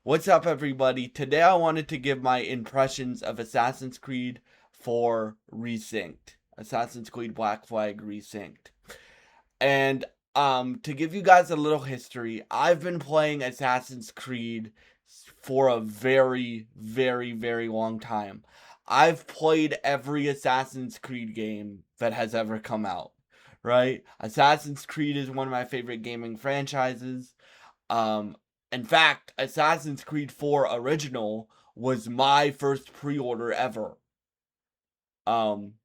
What's up, everybody? Today I wanted to give my impressions of Assassin's Creed 4 Resynced. Assassin's Creed Black Flag Resynced. And to give you guys a little history, I've been playing Assassin's Creed for a very, very, very long time. I've played every Assassin's Creed game that has ever come out, right? Assassin's Creed is one of my favorite gaming franchises. Um, in fact, Assassin's Creed 4 Original was my first pre-order ever. Um,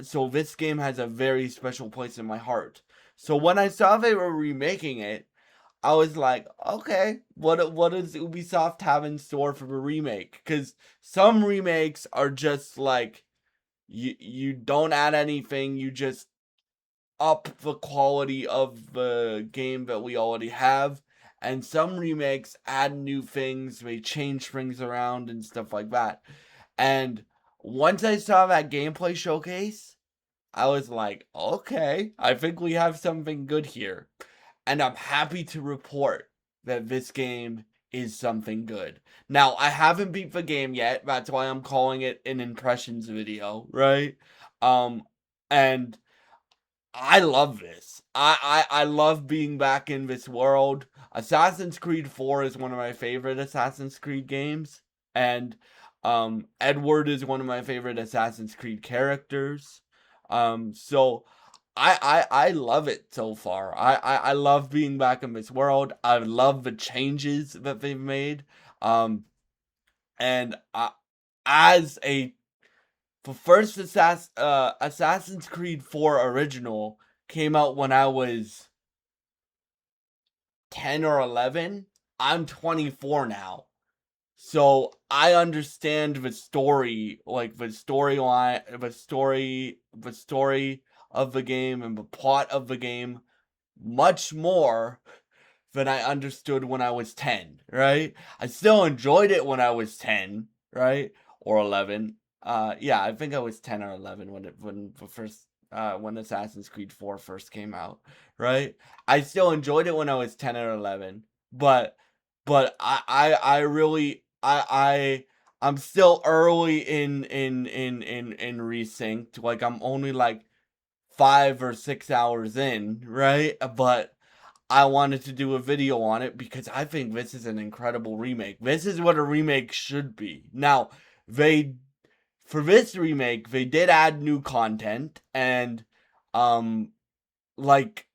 so this game has a very special place in my heart. So when I saw they were remaking it, I was like, okay, what does Ubisoft have in store for the remake? Because some remakes are just like you don't add anything, you just up the quality of the game that we already have. And some remakes add new things, they change things around and stuff like that. And once I saw that gameplay showcase, I was like, okay, I think we have something good here. And I'm happy to report that this game is something good. Now, I haven't beat the game yet, that's why I'm calling it an impressions video, right? Um, and I love this. I love being back in this world. Assassin's Creed 4 is one of my favorite Assassin's Creed games. And Edward is one of my favorite Assassin's Creed characters. So I love it so far. I love being back in this world. I love the changes that they've made. Um and as a the first Assassin's Creed 4 original came out when I was 10 or 11. I'm 24 now. So I understand the story, like the storyline, the story of the game and the plot of the game much more than I understood when I was 10, right? I still enjoyed it when I was 10, right? Or 11. Yeah, I think I was 10 or 11 when Assassin's Creed 4 first came out, right? I still enjoyed it when I was 10 or 11, but I really I'm still early in Resynced. Like I'm only like 5 or 6 hours in, right? But I wanted to do a video on it because I think this is an incredible remake. This is what a remake should be. Now, they for this remake, they did add new content and um like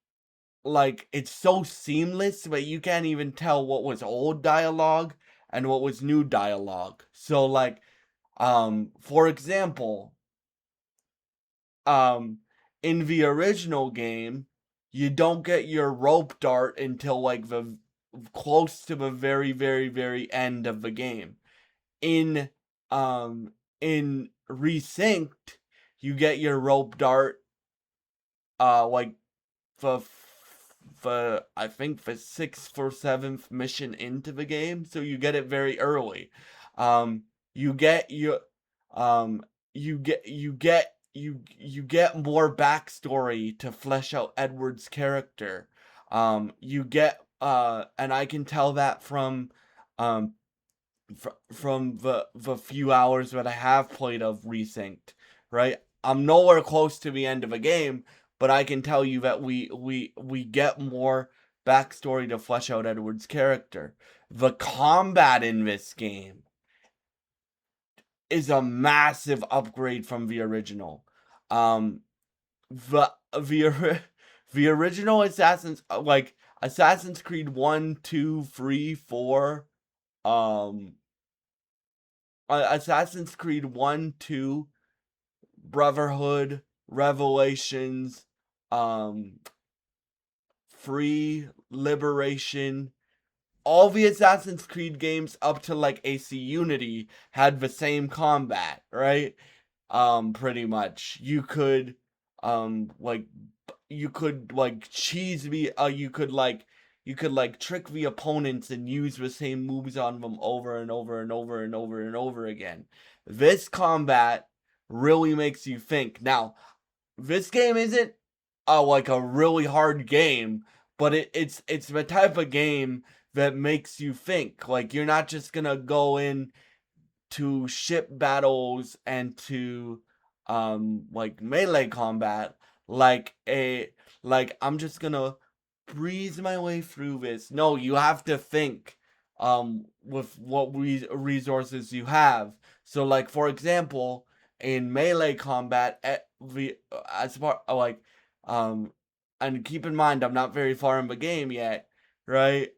it's so seamless that you can't even tell what was old dialogue and what was new dialogue. So like for example, um in the original game, you don't get your rope dart until like the close to the very, very, very end of the game. In um in Resynced, you get your rope dart like the I think the sixth or seventh mission into the game, so you get it very early. Um, you get your you get more backstory to flesh out Edward's character. You get and I can tell that um from the few hours that I have played of Resynced, right? I'm nowhere close to the end of a game, but I can tell you that we get more backstory to flesh out Edward's character. The combat in this game is a massive upgrade from the original. Um, the the original Assassin's like Assassin's Creed 1, 2, 3, 4, um Assassin's Creed 1, 2, Brotherhood, Revelations, um, Free, Liberation. All the Assassin's Creed games up to like AC Unity had the same combat, right? Pretty much. Like you could like cheese the you could like trick the opponents and use the same moves on them over and over and over and over and over again. This combat really makes you think. Now, this game isn't like a really hard game, but it's the type of game that makes you think. Like, you're not just gonna go in to ship battles and to like melee combat like a like I'm just gonna breeze my way through this. No, you have to think with what resources you have. So like for example, in melee combat as far like um and keep in mind I'm not very far in the game yet, right?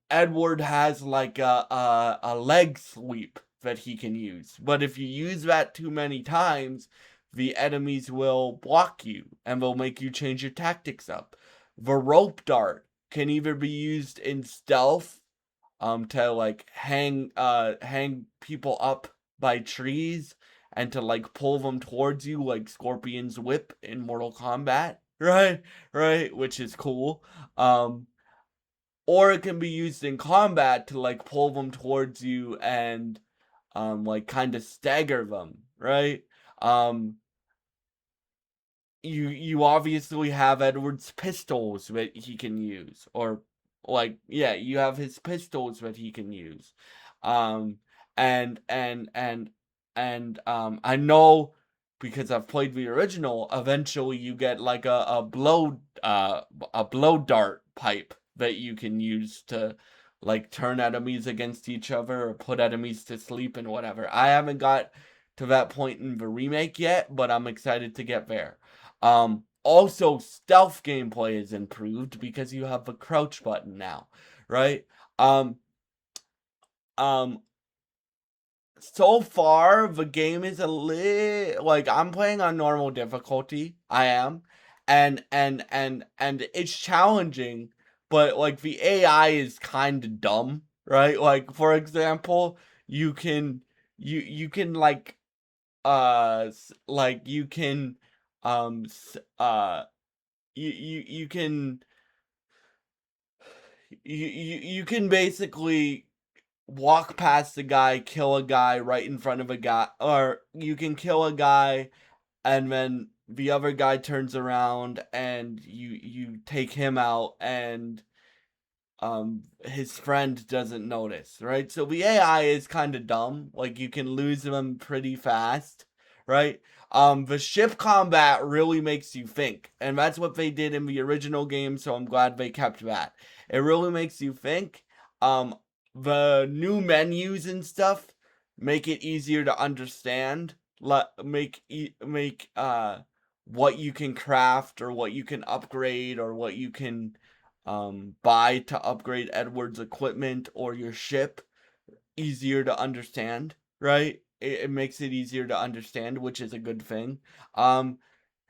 Edward has like a leg sweep that he can use. But if you use that too many times, the enemies will block you and they'll make you change your tactics up. The rope dart can either be used in stealth, to like hang people up by trees and to like pull them towards you like Scorpion's whip in Mortal Kombat, right? Right, which is cool. Or it can be used in combat to like pull them towards you and like kind of stagger them, right? Um you obviously have Edward's pistols that he can use, or like yeah, you have his pistols that he can use. Um and and and I know because I've played the original, eventually you get like a blow dart pipe that you can use to like turn enemies against each other or put enemies to sleep and whatever. I haven't got to that point in the remake yet, but I'm excited to get there. Also, stealth gameplay is improved because you have the crouch button now, right? Um, um, so far the game is a little like I'm playing on normal difficulty. I am, and it's challenging, but like the AI is kind of dumb, right? Like for example, you can you can like like you can you can you can basically walk past a guy, kill a guy right in front of a guy, or you can kill a guy and then the other guy turns around and you take him out and his friend doesn't notice, right? So the AI is kind of dumb. Like you can lose them pretty fast, right? The ship combat really makes you think, and that's what they did in the original game, so I'm glad they kept that. It really makes you think. Um the new menus and stuff make it easier to understand. Make what you can craft or what you can upgrade or what you can buy to upgrade Edward's equipment or your ship easier to understand, right? It makes it easier to understand, which is a good thing. Um,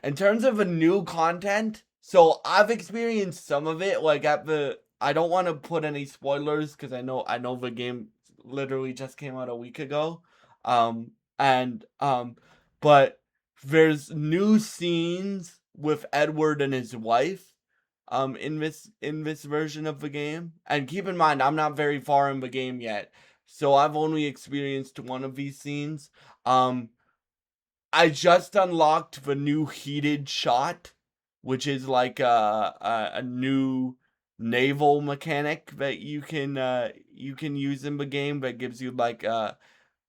in terms of a new content, so I've experienced some of it. Like at the, I don't want to put any spoilers because I know the game literally just came out a week ago. And but there's new scenes with Edward and his wife in this version of the game. And keep in mind, I'm not very far in the game yet, so I've only experienced one of these scenes. Um, I just unlocked the new heated shot, which is like a new naval mechanic that you can use in the game that gives you like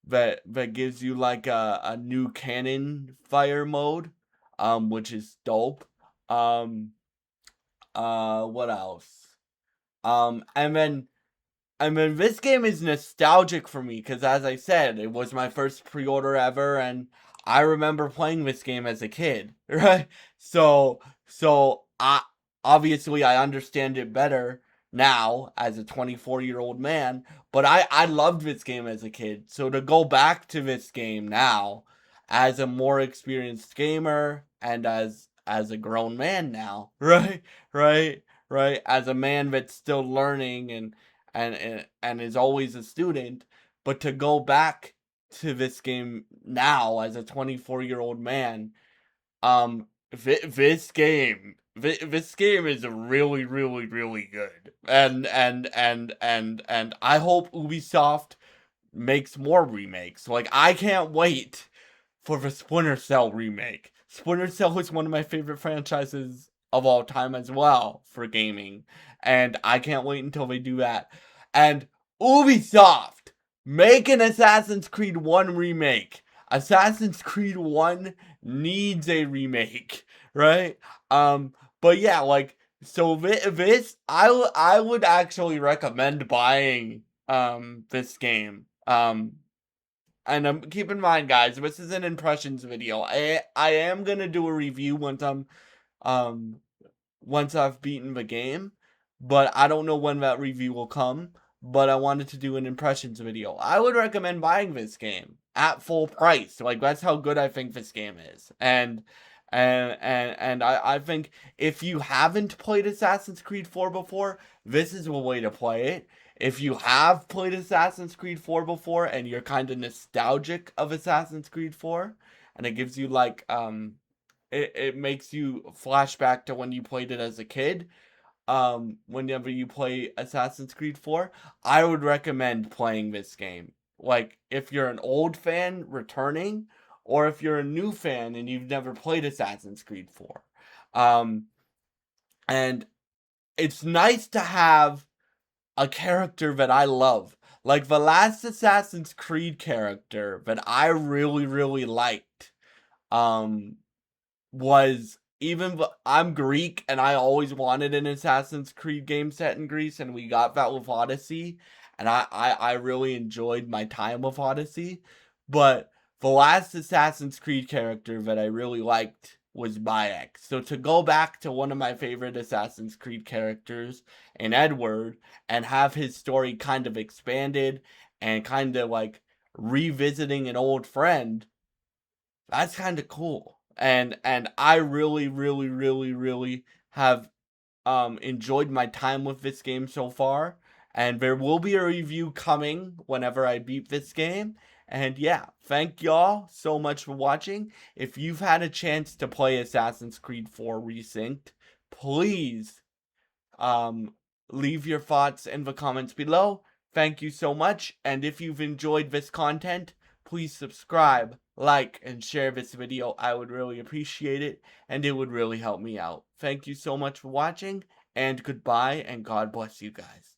that gives you like a new cannon fire mode, which is dope. Um, what else? And then this game is nostalgic for me because, as I said, it was my first pre-order ever, and I remember playing this game as a kid, right? So I obviously I understand it better now as a 24-year-old man, but I loved this game as a kid. So to go back to this game now as a more experienced gamer and as a grown man now, right? Right? Right? As a man that's still learning and is always a student, but to go back to this game now as a 24-year-old man, this game is really really good, and I hope Ubisoft makes more remakes. Like I can't wait for the Splinter Cell remake. Splinter Cell is one of my favorite franchises of all time as well for gaming, and I can't wait until they do that. And Ubisoft, make an Assassin's Creed 1 remake. Assassin's Creed 1 needs a remake, right? But yeah, like, so this, I would actually recommend buying this game. And keep in mind, guys, this is an impressions video. I am gonna do a review um once I've beaten the game, but I don't know when that review will come. But I wanted to do an impressions video. I would recommend buying this game at full price. Like, that's how good I think this game is. And I think if you haven't played Assassin's Creed 4 before, this is the way to play it. If you have played Assassin's Creed 4 before and you're kind of nostalgic of Assassin's Creed 4, and it gives you like it makes you flashback to when you played it as a kid, whenever you play Assassin's Creed 4, I would recommend playing this game. Like, if you're an old fan returning, or if you're a new fan and you've never played Assassin's Creed 4. And it's nice to have a character that I love. Like, the last Assassin's Creed character that I really, really liked, was, even I'm Greek and I always wanted an Assassin's Creed game set in Greece, and we got that with Odyssey, and I really enjoyed my time with Odyssey. But the last Assassin's Creed character that I really liked was Bayek. So to go back to one of my favorite Assassin's Creed characters in Edward and have his story kind of expanded and kind of like revisiting an old friend, that's kind of cool. And I really, really, really, really have enjoyed my time with this game so far. And there will be a review coming whenever I beat this game. And yeah, thank y'all so much for watching. If you've had a chance to play Assassin's Creed 4 Resynced, please leave your thoughts in the comments below. Thank you so much. And if you've enjoyed this content, please subscribe, like, and share this video. I would really appreciate it, and it would really help me out. Thank you so much for watching, and goodbye, and God bless you guys.